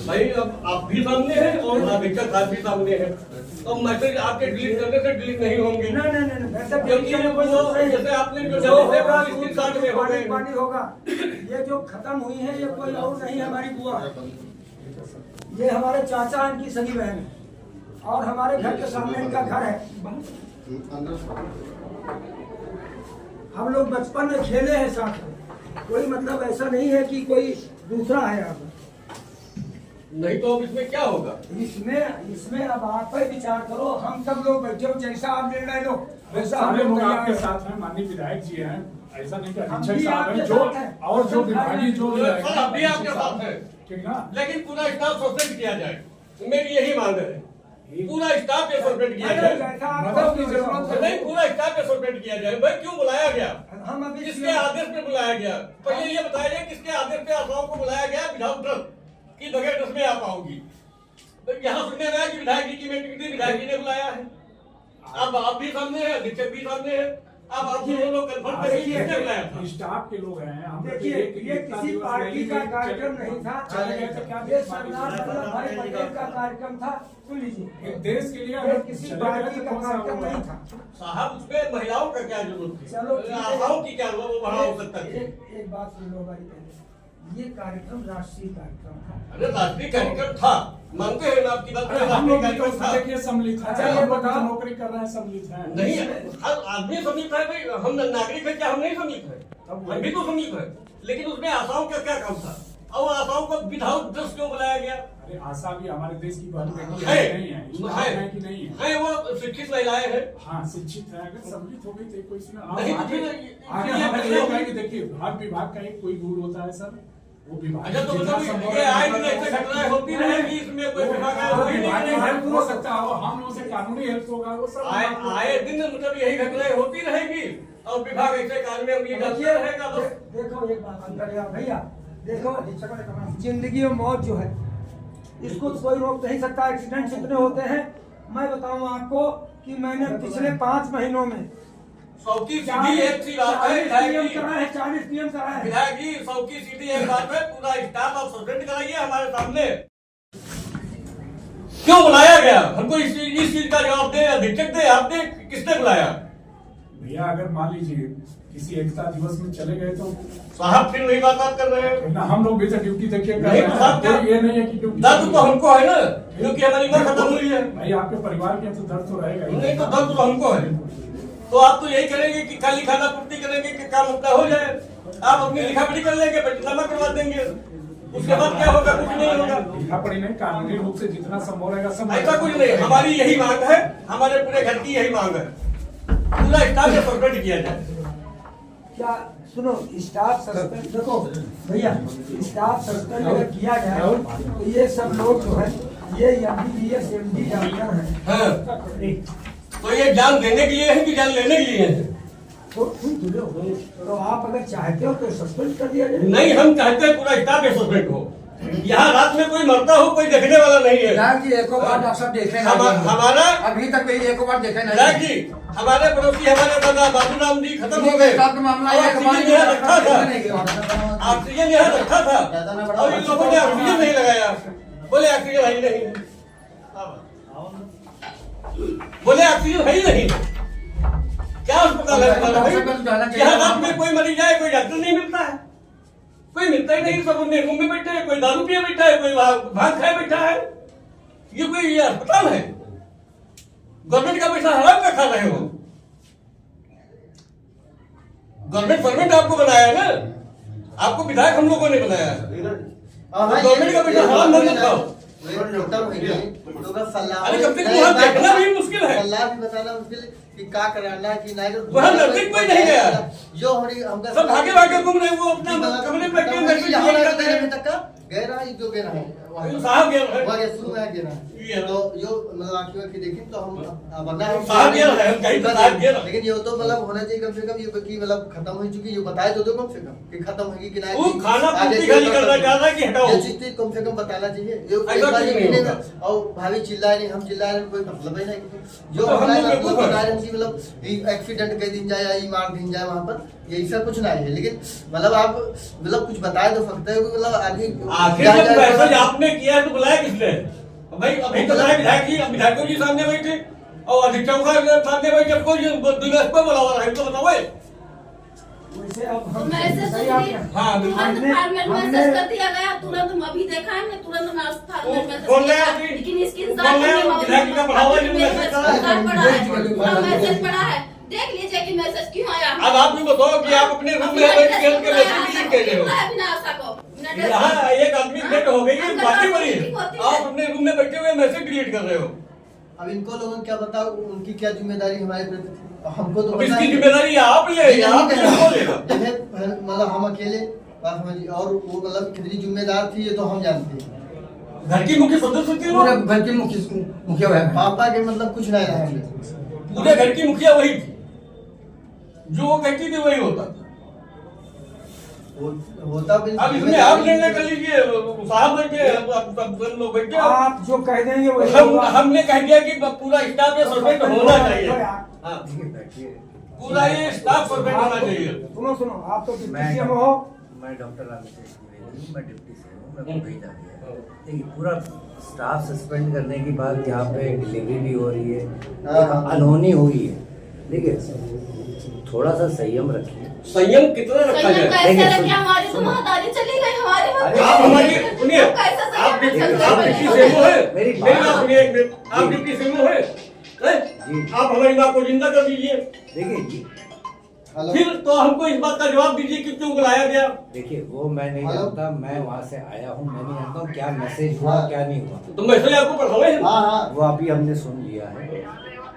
भाई अब आप भी सामने हैं और अधीक्षक साहब भी सामने हैं, तो मैसेज आपके डिलीट करने से डिलीट नहीं होंगे। नहीं, क्योंकि जैसे आपने जो स्क्रीनशॉट में हो गए पानी होगा। ये जो खत्म हुई है ये कोई और नहीं, हमारी बुआ, ये हमारे चाचा इनकी सगी बहन है और हमारे घर के सामने इनका घर है। हम लोग बचपन में खेले हैं साथ में, कोई मतलब ऐसा नहीं है कि कोई दूसरा है। अब नहीं तो अब इसमें क्या होगा? इसमें अब आप ही विचार करो, हम सब लोग बैठे हो, जैसा आप निर्णय लो वैसा हम लोग लोग आपके साथ हैं। माननीय विधायक जी हैं, ऐसा नहीं कि हम अधीक्षक भी साहब आपके हैं जो साथ हैं। और जो विभागीय जो सर आप भी आपके साथ है, ठीक ना। लेकिन पूरा स्टाफ सस्पेंड किया जाए, मेरी यही मांग है। पूरा स्टाफ पे सस्पेंड किया जाए, मदद की जरूरत है। नहीं पूरा स्टाफ पे सस्पेंड किया जाए। भाई क्यों बुलाया गया? हम अभी किसके आदेश पे बुलाया गया? पहले ये बताया जाए किसके आदेश पे आशाओं को बुलाया गया? विधायक ट्रस्ट की बगैर ट्रस्ट में आप आओगी तो यहाँ सुनने में आया कि विधायक जी की मीटिंग थी, विधायक जी ने बुलाया है। अब आप भी सामने हैं, अधीक्षक भी सामने हैं। अब आप दोनों लोग कन्फर्म करिए किसने बुलाया था। स्टाफ के लोग हैं। हम देखिए, ये किसी पार्टी का कार्यक्रम नहीं था, चले गए तो क्या ये सरदार वल्लभ भाई पटेल का कार्यक्रम था। सुन लीजिए, देश के लिए ये किसी पार्टी का कार्यक्रम नहीं था साहब उसमें महिलाओं का क्या जरूरत थी? चलो आशाओं की क्या वो बढ़ा हो सकता है? एक बात सुन लो भाई, पहले ये कार्यक्रम राष्ट्रीय कार्यक्रम था। अरे राष्ट्रीय कार्यक्रम था, मानते हैं ना आपकी बात? हम लोग राष्ट्रीय कार्यक्रम था। देखिए सम्मिलित है। अच्छा, ये बताओ। नौकरी कर रहे हैं, सम्मिलित है। नहीं हर आदमी सम्मिलित है भाई, हम नागरिक है क्या? हम नहीं सम्मिलित है, हम भी तो सम्मिलित है। लेकिन उसमें आशाओं का क्या काम था? और आशाओं को विधाउट ड्रेस क्यों बुलाया गया? अरे आशा भी हमारे देश की बहन बेटी है नहीं है, है कि नहीं है? वो शिक्षित महिलाएं हैं। हाँ शिक्षित है, अगर सम्मिलित हो गई तो कोई इसमें नहीं, आगे हम ये कहेंगे। देखिए हर विभाग का एक कोई रूल होता है सर, वो विभाग अच्छा तो मतलब ये आए दिन ऐसे घटनाएं होती रहेंगी, इसमें कोई विभाग हेल्प हो सकता है, हम लोगों से कानूनी हेल्प होगा वो सब आए दिन मतलब यही घटनाएं होती रहेगी और विभाग ऐसे कार्य में उंगली डालते रहेगा। बस देखो एक बात अंदर भैया, देखो जिंदगी और मौत जो है इसको कोई रोक नहीं सकता। एक्सीडेंट जितने होते हैं, मैं बताऊं आपको कि मैंने पिछले 5 महीनों में 100 की सीधी एक सी बात है, 40 करा है, 40 पीएम करा है। विधायक जी 100 की सीधी एक बात है, पूरा स्टाफ आप सस्पेंड कराइए हमारे सामने। क्यों बुलाया गया? हमको इस चीज का जवाब दे, अधीक्षक दे, आपने किसने बुलाया? भैया अगर मान लीजिए किसी एकता दिवस में चले गए तो साहब फिर वही बात आप कर रहे हैं ना। हम लोग भी तो ड्यूटी देखिए कर नहीं, रहे हैं। साहब, कोई ये नहीं है कि ड्यूटी दर्द तो हमको है ना, क्योंकि हमारी उम्र खत्म हुई है। भाई आपके परिवार के तो दर्द तो रहेगा ही। नहीं तो दर्द तो हमको है, तो आप तो यही करेंगे कि खाली खाना पूर्ति करेंगे कि काम अपना हो जाए। आप अपनी लिखा पढ़ी कर लेंगे, पैंतनामा करवा देंगे, उसके बाद क्या होगा? कुछ नहीं होगा। लिखा पढ़ी नहीं, कानूनी रूप से जितना संभव रहेगा सब। ऐसा कुछ नहीं, हमारी यही मांग है, हमारे पूरे घर की यही मांग है, पूरा स्टाफ को सस्पेंड किया जाए। क्या सुनो, स्टाफ सस्पेंड, देखो भैया स्टाफ सस्पेंड अगर किया जाए तो ये सब लोग जो है ये MBBS MD डॉक्टर हैं। हाँ। तो ये जान देने के लिए है कि जान लेने के लिए है? तो आप अगर चाहते हो तो सस्पेंड कर दिया जाए। नहीं, हम चाहते हैं पूरा स्टाफ सस्पेंड हो। यहाँ रात में कोई मरता हो, कोई देखने वाला नहीं है। जी एको बार डॉक्टर साहब देखे ना, हमारा अभी तक कोई एको बार देखे विधायक नहीं। जी, हमारे पड़ोसी हमारे दादा बाबूराम जी खत्म हो गए, का मामला है, ऑक्सीजन यहाँ रखा था, ऑक्सीजन यहाँ रखा था और इन लोगों ने ऑक्सीजन नहीं लगाया। बोले ऑक्सीजन है ही नहीं, बोले ऑक्सीजन है ही नहीं। क्या अस्पताल है हमारा भाई? यहाँ रात में कोई मरीज जाए, कोई डॉक्टर नहीं मिलता है, कोई मिलता ही नहीं। सब अपने रूम में बैठे हैं, कोई दारू पिए बैठा है, कोई भांग खाए बैठा है। ये कोई ये अस्पताल है? गवर्नमेंट का पैसा हराम का खा रहे हो। गवर्नमेंट परमिट आपको बनाया है ना, आपको विधायक हम लोगों ने बनाया है। गवर्नमेंट का पैसा हराम मत खाओ। अरे कब तक वहाँ देखना भी मुश्किल है, सलाह भी बताना मुश्किल है कि क्या कराना है कि नहीं। वहाँ नजदीक कोई नहीं गया, जो हमारी हमका सब भागे भागे घूम रहे, वो अपना कमरे में गए रहा जो गए रहा साहब गया है। वहाँ शुरू में गए रहा तो यो मतलब आंखियों की देखी तो हम वरना साहब गया है, हम कहीं बता गया, लेकिन ये तो मतलब होना चाहिए कम से कम ये कि मतलब खत्म हो चुकी, ये बताए तो दो कम से कम कि खत्म होगी कि नहीं। वो खाना पूर्ति खाली करना चाह रहा है कि हटाओ, ये चीज कम से कम बताना चाहिए। ऐसा कुछ नहीं होगा। और भाभी चिल्लाए नहीं, हम चिल्लाए नहीं, कोई मतलब ही नहीं। जो तो हम लोग मतलब बता रहे हैं मतलब एक्सीडेंट कई दिन जाए या मार दिन जाए वहाँ पर ये ऐसा कुछ नहीं है, लेकिन मतलब आप मतलब कुछ बताए तो सकते हो कि मतलब आदमी आखिर जब मैसेज आपने किया है तो बुलाया किसने? भाई अभी तो बुलाया विधायक जी, अब विधायकों जी सामने बैठे और अधीक्षक साहब सामने बैठे, जब कोई दिवस पर बुलावा रहा है तो बताओ। वैसे अब हम मैसेज सही तो आप दिए। हाँ, तुरंत फॉर्मेट मैसेज कर दिया गया, तुरंत हम अभी देखा है ना, तुरंत मैं फॉर्मेट मैसेज बोल रहे किया, हैं कि- लेकिन स्क्रीनशॉट बोल रहे हैं हमने विधायक जी का बढ़ावा जो मेरे मैसेज स्क्रीनशॉट करा है। पड़ा है, पूरा मैसेज पड़ा है, देख लीजिए कि मैसेज क्यों आया। अब आप भी बताओ कि आप अपने रूम में बैठ के खेल के मैसेज कह रहे हो। अविनाशा को यहाँ एक आदमी सेट हो गई है, बाकी बड़ी है, आप अपने रूम में बैठे हुए मैसेज डिलीट कर रहे हो। अब इनको लोगों को क्या बताओ, उनकी क्या जिम्मेदारी हमारे प्रति थी? हमको तो अब पता इसकी है। जिम्मेदारी आप ले, आप ले, वो लेगा। जैसे मतलब हम अकेले बात समझिए, और वो मतलब कितनी जिम्मेदार थी ये तो हम जानते हैं। घर की मुख्य सदस्य थी वो, पूरे घर के मुखिया है। पापा के मतलब कुछ नहीं रहा, पूरे घर की मुखिया वही थी, जो वो कहती थी वही होता था। होता भी अब इसमें आप निर्णय कर लीजिए, साहब बैठे, अब लोग बैठे, आप जो कह देंगे वही हम होगा। हमने कह दिया कि पूरा स्टाफ ये सस्पेंड होना चाहिए। हाँ, पूरा ये स्टाफ सस्पेंड होना चाहिए। सुनो सुनो, आप तो मैं सीएम हो। मैं डॉक्टर रामेश्वर द्विवेदी हूँ, मैं डिप्टी सीएम हूँ, मैं को भेजा गया है। देखिए पूरा स्टाफ सस्पेंड करने की बात यहाँ पे डिलीवरी भी हो रही है, एक अनहोनी हुई है। देखिए थोड़ा सा संयम रखिए। संयम कितना रखा संयम जाए? कैसे रखे, हमारी तो महादारी चली गई, हमारी आप हमारी सुनिए, हम कैसे संयम आप रख सकते आप हैं? डिप्टी सीएमओ है, मेरी मेरी बात बात सुनिए एक मिनट, आप डिप्टी सीएमओ है, जी। आप हमारी बात को जिंदा कर दीजिए, देखिए जी, हेलो फिर तो हमको इस बात का जवाब दीजिए कि क्यों बुलाया गया। देखिए वो मैं नहीं हेलो? जानता, मैं वहाँ से आया हूँ, मैं नहीं जानता हूँ क्या मैसेज हुआ हाँ। क्या नहीं हुआ। तो मैसेज आपको पढ़ावे हैं? हाँ हाँ वो अभी हमने सुन लिया है।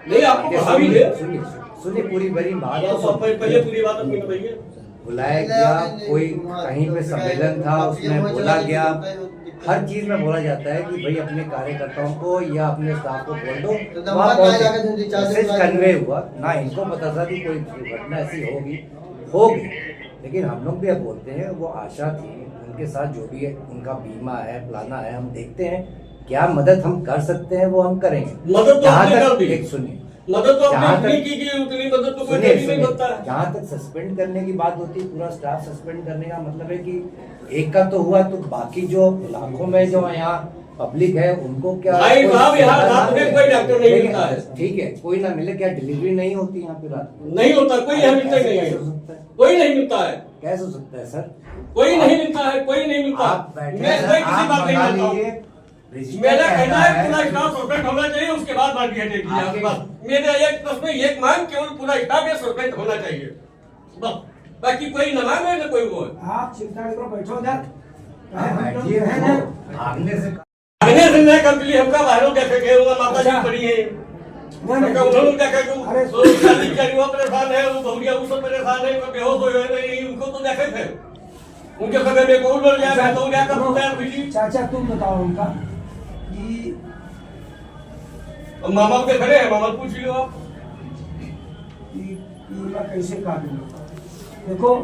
नहीं, आपको पढ़ा भी दे। सुनिए सुनिए पूरी बड़ी बात तो तो पहले पूरी बात अपनी बताइए। बुलाया गया, कोई कहीं पे सम्मेलन था उसमें बोला गया, हर चीज में बोला जाता है कि भाई अपने कार्यकर्ताओं को या अपने स्टाफ को बोल दो। तो वहाँ नंबर पहुंचे, ना जाकर रिचार्ज मैसेज करवाइए। कन्वे हुआ ना, इनको पता था कि कोई दुर्घटना ऐसी होगी, लेकिन हम लोग भी अब बोलते हैं वो आशा थी, उनके साथ जो भी है उनका बीमा है फलाना है, हम देखते हैं क्या मदद हम कर सकते हैं वो हम करेंगे। मदद तो जहाँ आपने कर दी। तक एक सुनिए, मदद तो जहाँ आपने तक- इतनी की कि उतनी मदद तो कोई सुनिए कभी नहीं करता है। जहाँ तक सस्पेंड करने की बात होती है, पूरा स्टाफ सस्पेंड करने का मतलब है कि एक का तो हुआ, तो बाकी जो लाखों में जो यहाँ पब्लिक है उनको क्या भाई कोई साहब, यहाँ सुविधा रात में ना कोई मिले? डॉक्टर नहीं ठीक मिलता है। ठीक है, कोई ना मिले, क्या डिलीवरी नहीं होती यहाँ पे रात में? नहीं होता, कोई यहाँ मिलता ही नहीं कैसे है, हो सकता है? कोई नहीं मिलता है, कैसे हो सकता है सर? कोई नहीं मिलता है, कोई नहीं मिलता। आप बैठे मैं हैं, किसी आप बात नहीं मंगा मानता हूँ। लीजिए, रजिस्टर मेरा कहना कहता है पूरा है स्टाफ सस्पेंड होना चाहिए, उसके बाद बाकी हटेगी। आपके- बस मेरा एक प्रश्न एक मांग, केवल पूरा स्टाफ ये सस्पेंड होना चाहिए बस, बाकी कोई न मांगे न कोई वो है। आप चिंता नहीं करो, बैठो उधर। आप बैठिए, हैं ना? भागने से आगने से नहीं कर लिए हमका बाहरों कैसे गए हुआ माता जी अच्छा। पड़ी है, नहीं, हमका उन्होंने क्या कहा कि अरे वो शादी का युवा परेशान है, वो बहुरिया वो सब परेशान है, वो बेहोश हो गए, उनको तो देखे थे, उनके समय में कौन बढ़ गया, मैं तो क्या करूँ तैयार हुई। चाचा तुम बताओ उनका कि अब मामा के खड़े हैं, मामा पूछ लो आप। मैं कैसे काटूं? देखो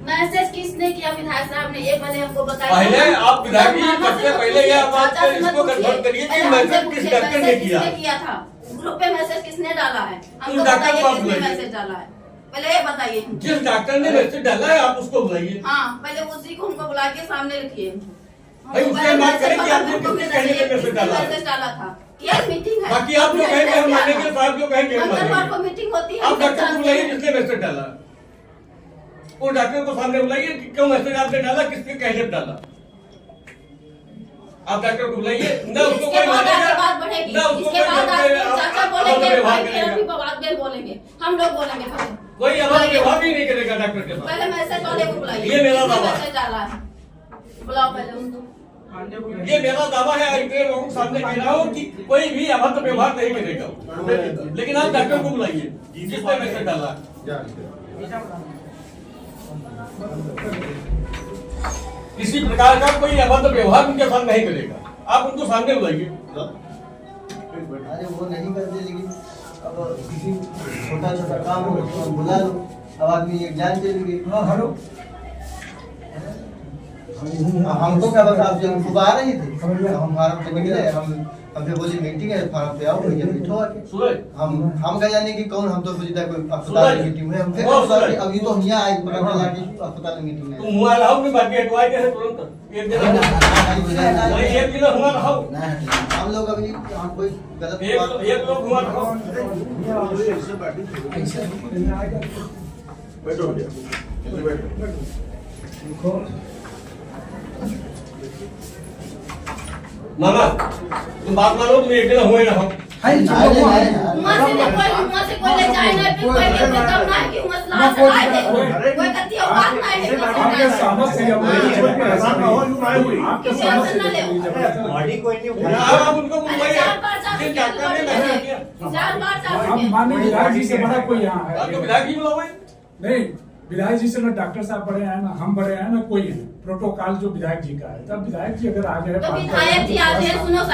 मैसेज किसने किया? विधायक साहब ने, ये मैंने हमको बताया। पहले आप विधायक जी, मामा सबसे से मत पहले पूछिए, यह बात चाचा से मत इसको पूछिए। confirm करिए कि पहले मैसेज हमसे किस पूछिए, डॉक्टर ने मैसेज किया? किसने किया था? ग्रुप पे मैसेज किसने डाला है? हमको उस डॉक्टर बताइए को आप किसने बुलाइए। मैसेज डाला है, पहले ये बताइए। जिस डॉक्टर ने मैसेज डाला है आप उसको बुलाइए। हाँ, पहले उसी को हमको बुला के सामने रखिए। भाई, उससे बात करें कि आपने किसने कहने पे मैसेज डाला है? मैसेज डाला था, क्या मीटिंग है? बाकी आप जो कहेंगे हम मानेंगे, साहब जो कहेंगे हम मंगलवार को मानेंगे। मीटिंग होती है, आप हम डॉक्टर को जानते बुलाइए हैं। जिसने मैसेज डाला, वो डॉक्टर को सामने बुलाइए कि क्यों मैसेज आपने डाला, किसके कहने पे डाला। आप डॉक्टर को बुलाइए, ना उसको इसके कोई बाद आगे मानेगा, बात बढ़ेगी। ना उसको इसके बाद कोई आगे चाचा बोलेंगे, व्यवहार भाई फिर अभी करेगा। बाद में बोलेंगे, हम लोग बोलेंगे पहले। कोई अवध व्यवहार ही नहीं करेगा डॉक्टर के साथ। पहले मैसेज वाले को बुलाइए। ये मेरा किसने दावा है। मैसेज डाला है? बुलाओ पहले उसको। ये मेरा दावा है, इतने लोगों के सामने कह रहा हूँ कि कोई भी अभद्र व्यवहार नहीं करेगा, लेकिन आप डॉक्टर को बुलाइए जिसने मैसेज डाला। किसी प्रकार का कोई अभद्र व्यवहार उनके साथ नहीं करेगा, आप उनको सामने बुलाइए। अरे वो नहीं करते, लेकिन अब किसी छोटा छोटा काम हो तो हम बुला लो, अब आदमी एक जान चली गई। हाँ हेलो, हम तो क्या बता, आप जब सुबह आ रही थी हम फार्म से मिले, हम हम फिर बोली मीटिंग है, फार्म पे आओ भैया, बैठो आके। सूरज हम क्या जाने कि कौन, हम तो सोचता कोई अस्पताल की मीटिंग में, हम फिर अभी तो हम यहाँ आए, पता चला कि अस्पताल की मीटिंग तुम है। हुआ लाओ की बाकी हटवाए के है तुरंत एक दिन नहीं एक दिन हुआ रहो हम लोग अभी हम कोई गलत एक लोग हुआ रहो बैठो भैया, बैठो। मामा तुम बात मानो, तुम एक दिन हुए ना हम वहाँ से कोई ले जाए ना, फिर कोई कहते तब ना कि मसला से आए थे, कोई कहती है बात ना है, आपके समझ से आपके समझ से बॉडी कोई नहीं उठा आप उनको बुलवाइए जिन डॉक्टर ने मैसेज किया हम माननीय विधायक जी से बड़ा कोई यहाँ है आपको विधायक जी बुलाओ नहीं, विधायक जी से ना डॉक्टर साहब बड़े हैं, ना हम बड़े हैं, ना कोई है। प्रोटोकॉल जो विधायक जी का है, तब विधायक जी अगर आ गए तो विधायक जी आते हैं, सुनो आप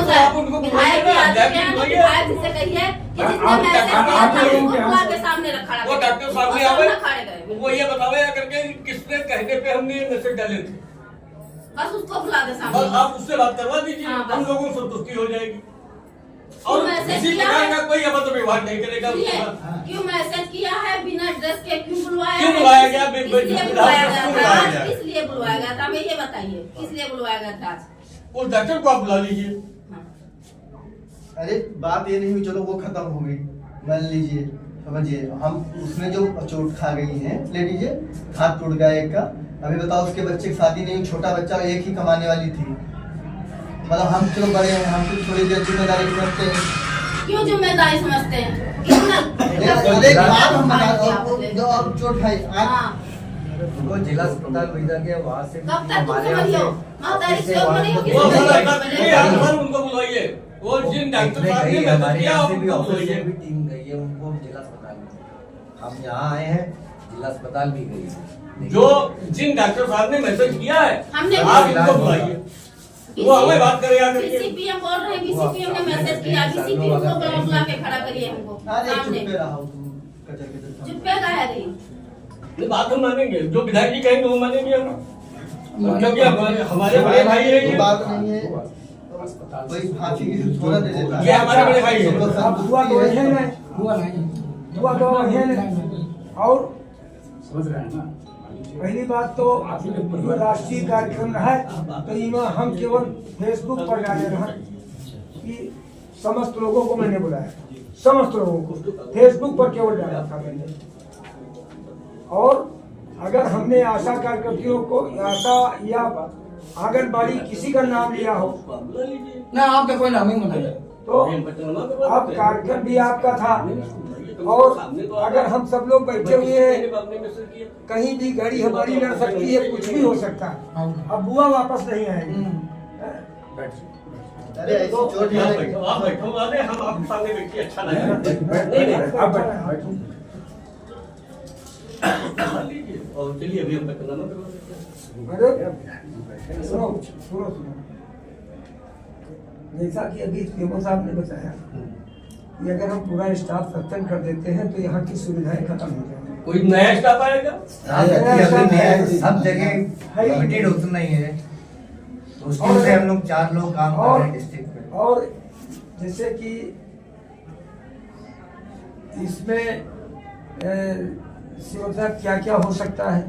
साहब, उनको विधायक जी आते हैं, तो विधायक जी से कहिए कि जिसने मैसेज किया था उसको बुला के सामने रखा वो डॉक्टर साहब ने और आवे सब खड़े गए, वो ये बतावे करके किसने कहने पे हमने ये मैसेज डाले थे, बस उसको बुला दे बस सामने। आप उससे बात करवा दीजिए, हाँ, बस। हम लोगों को संतुष्टि हो जाएगी और मैसेज किसी किया प्रकार है। का कोई अबद्ध व्यवहार नहीं करेगा सुनिए, उसके बाद। क्यों मैसेज किया है बिना ड्रेस के, क्यों बुलवाया क्यों है? बुलाया गया? इसलिए बुलवाया गया क्यों था, बुलाया गया? किस लिए बुलवाया गया था, हमें ये बताइए, किस लिए बुलवाया गया था आज? उस डॉक्टर को आप बुला लीजिए। हाँ। अरे बात ये नहीं हुई, चलो वो खत्म हो गई, मान लीजिए, समझिए, हम उसमें जो चोट खा गई है, ले लीजिए, हाथ टूट गया एक का, अभी बताओ उसके बच्चे की शादी नहीं, छोटा बच्चा, एक ही कमाने वाली थी, मतलब हम चलो बड़े हैं, हम तो थोड़ी देर जिम्मेदारी समझते हैं। क्यों जिम्मेदारी समझते हैं? कितना एक बात हम बता, जो अब चोट खाई हाँ, उनको जिला अस्पताल भेजा गया, वहाँ से कब तक तुम समझियो? मातारी से और नहीं होगी। वो किसी सारा से बात नहीं नहीं, आप सर उनको बुलाइए, वो जिन डॉक्टर साहब ने मैसेज हमारे किया यहाँ से भी उनको ऑफिस से बुलाइए। भी टीम गई है, उनको जिला अस्पताल में, हम यहाँ आए हैं, जिला अस्पताल भी गई है। जो जिन डॉक्टर साहब ने मैसेज किया है हमने आप इनको बुलाइए, वो हमें बात करेगा करके। बीसीपीएम बोल रहे हैं, बीसीपीएम ने मैसेज किया, बीसीपीएम को बुला के खड़ा करिए हमको अरे सामने। चुप पे रहो तुम, कचर कचर चुप पे रहा रही। ये बात हम मानेंगे, जो विधायक जी कहेंगे वो मानेंगे हम, क्योंकि हमारे बड़े भाई है ये ये। बात नहीं है, कोई फांसी की थोड़ा दे देता है। ये हमारे बड़े भाई हैं। अब हुआ तो है नहीं, हुआ तो है नहीं। और समझ रहे हैं ना। पहली बात तो ये राष्ट्रीय कार्यक्रम है, तो इमा हम केवल फेसबुक पर डाले रहे कि समस्त लोगों को मैंने बुलाया, समस्त लोगों को फेसबुक पर केवल डाला था मैंने। और अगर हमने आशा कार्यकर्तियों को, आशा या आंगनबाड़ी किसी का नाम लिया हो ना, आपका कोई नाम ही मना तो अब कार्यक्रम भी आपका था। और अगर हम सब लोग बैठे हुए हैं, कहीं भी गाड़ी हमारी लड़ सकती है, कुछ भी हो सकता है। अब बुआ वापस नहीं आएगी। अरे ऐसी चोट आप है बैठो, आप बैठो, अरे हम आपके सामने बैठिए, अच्छा लगे। आप बैठो। लीजिए और चलिए अभी हम तक करना करवा देते हैं। अरे सुनो सुनो सुनो, जैसा कि अभी पीएमओ साहब ने बताया कि अगर हम पूरा स्टाफ सस्पेंड कर देते हैं तो यहाँ की सुविधाएं खत्म हो जाएंगी। कोई नया स्टाफ आएगा? सब जगह लिमिटेड उतना ही है, तो उसमें से हम लोग 4 लोग काम कर रहे हैं डिस्ट्रिक्ट में। और जैसे कि इसमें क्या क्या हो सकता है,